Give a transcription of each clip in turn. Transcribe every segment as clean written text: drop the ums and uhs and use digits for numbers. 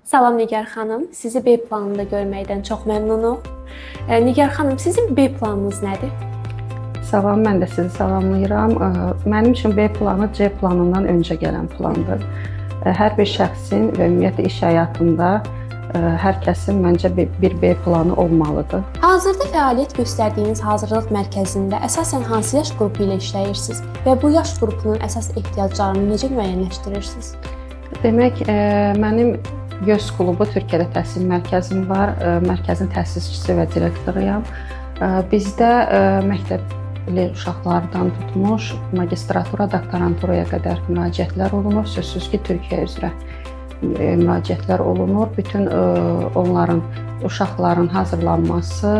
Salam Nigar xanım, sizi B planında görməkdən çox məmnunum. Nigar xanım, sizin B planınız nədir? Salam, mən də sizi salamlayıram. Mənim üçün B planı C planından öncə gələn plandır. Hər bir şəxsin və ümumiyyətlə iş həyatında hər kəsin məncə bir B planı olmalıdır. Hazırda fəaliyyət göstərdiyiniz hazırlıq mərkəzində əsasən hansı yaş qrupu ilə işləyirsiniz və bu yaş qrupunun əsas ehtiyaclarını necə müəyyənləşdirirsiniz? Demək, mənim YÖS klubu Türkiyədə təhsil mərkəzim var. Mərkəzin təsisçisi və direktoruyam. Bizdə məktəbli uşaqlardan tutmuş magistratura, doktoranturaya qədər müraciətlər olunur. Sözsüz ki, Türkiyə üzrə müraciətlər olunur. Bütün onların, uşaqların hazırlanması,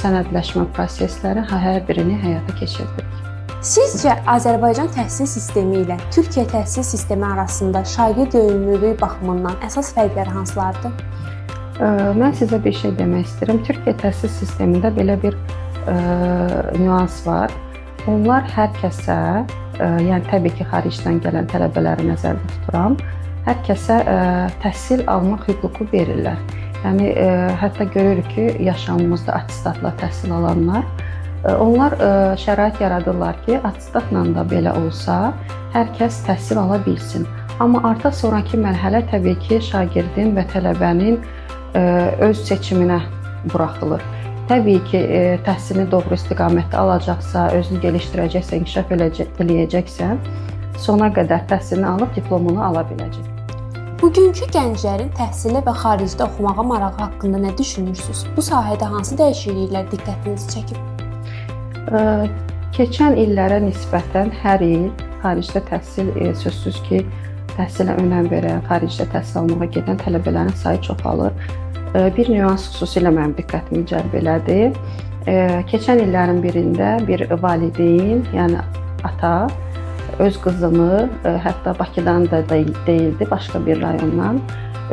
sənədləşmə prosesləri hər birini həyata keçiririk. Sizcə Azərbaycan təhsil sistemi ilə Türkiyə təhsil sistemi arasında şagird yönümlülüyü baxımından əsas fərqlər hansılardır? Mən sizə bir şey demək istəyirəm. Türkiyə təhsil sistemində belə bir nüans var. Onlar hər kəsə, yəni təbii ki, xaricdən gələn tələbələri nəzərdə tuturam, hər kəsə təhsil almaq hüququ verirlər. Yəni hətta görürük ki, yaşamımızda attestatla təhsil alanlar, onlar şərait yaradırlar ki, attestatla da belə olsa, hər kəs təhsil ala bilsin. Amma artıq sonraki mərhələ təbii ki, şagirdin və tələbənin öz seçiminə buraxılır. Təbii ki, təhsilini doğru istiqamətdə alacaqsa, özünü gelişdirəcəksə, inkişaf eləyəcəksə, sona qədər təhsilini alıb diplomunu ala biləcək. Bugünkü gənclərin təhsilə və xaricdə oxumağa marağı haqqında nə düşünürsünüz? Bu sahədə hansı dəyişikliklər diqqətinizi çəkib? Keçən illərə nisbətən hər il xaricdə təhsil, sözsüz ki, təhsilə önəm verən, xaricdə təhsil almağa gedən tələbələrin sayı çoxalır. Bir nüans xüsusilə mənim diqqətimi cəlb elədi. Keçən illərin birində bir valideyn, yəni ata, öz qızını, hətta Bakıdan da deyildi, başqa bir rayondan,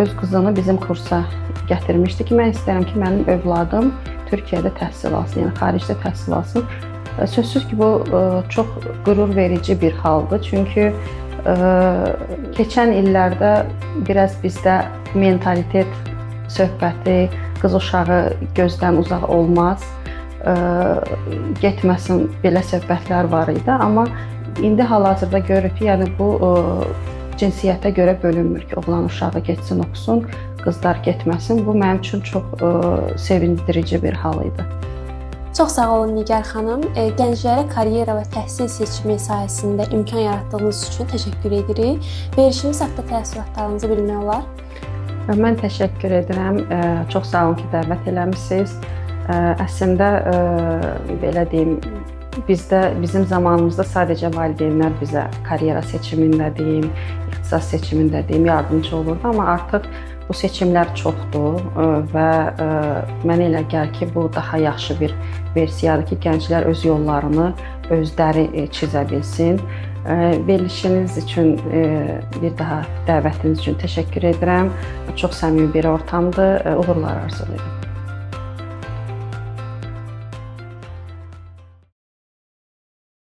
öz qızını bizim kursa gətirmişdi ki, mən istəyirəm ki, mənim övladım Türkiyədə təhsil alsın, yəni xaricdə təhsil alsın. Sözsüz ki, bu çox qürur verici bir haldır. Çünki keçən illərdə biraz bizdə mentalitet söhbəti, qız uşağı gözdən uzaq olmaz, getməsin belə söhbətlər var idi. Amma indi hal-hazırda görürük ki, yəni bu cinsiyyətə görə bölünmür ki, oğlan uşağı getsin, oxusun, qızlar getməsin. Bu mənim üçün çox sevindirici bir hal idi. Çox sağ olun Nigar xanım. Gənclərə karyera və təhsil seçimi sahəsində imkan yaratdığınız üçün təşəkkür edirik. Verişimiz haqqında təəssüratlarınızı bilmək olar. Mən təşəkkür edirəm. Çox sağ olun ki, dəvət eləmisiniz. Əslində belə deyim, bizim zamanımızda sadəcə valideynlər bizə karyera seçimində deyim, ixtisas seçimində deyim, yardımcı olurdu. Amma artıq bu seçimlər çoxdur və mənə elə gəlir ki, bu daha yaxşı bir versiyadır ki, gənclər öz yollarını özləri çizə bilsin. Verilişiniz üçün, bir daha dəvətiniz üçün təşəkkür edirəm. Çox səmimi bir ortamdır. Uğurlar arzulayıram.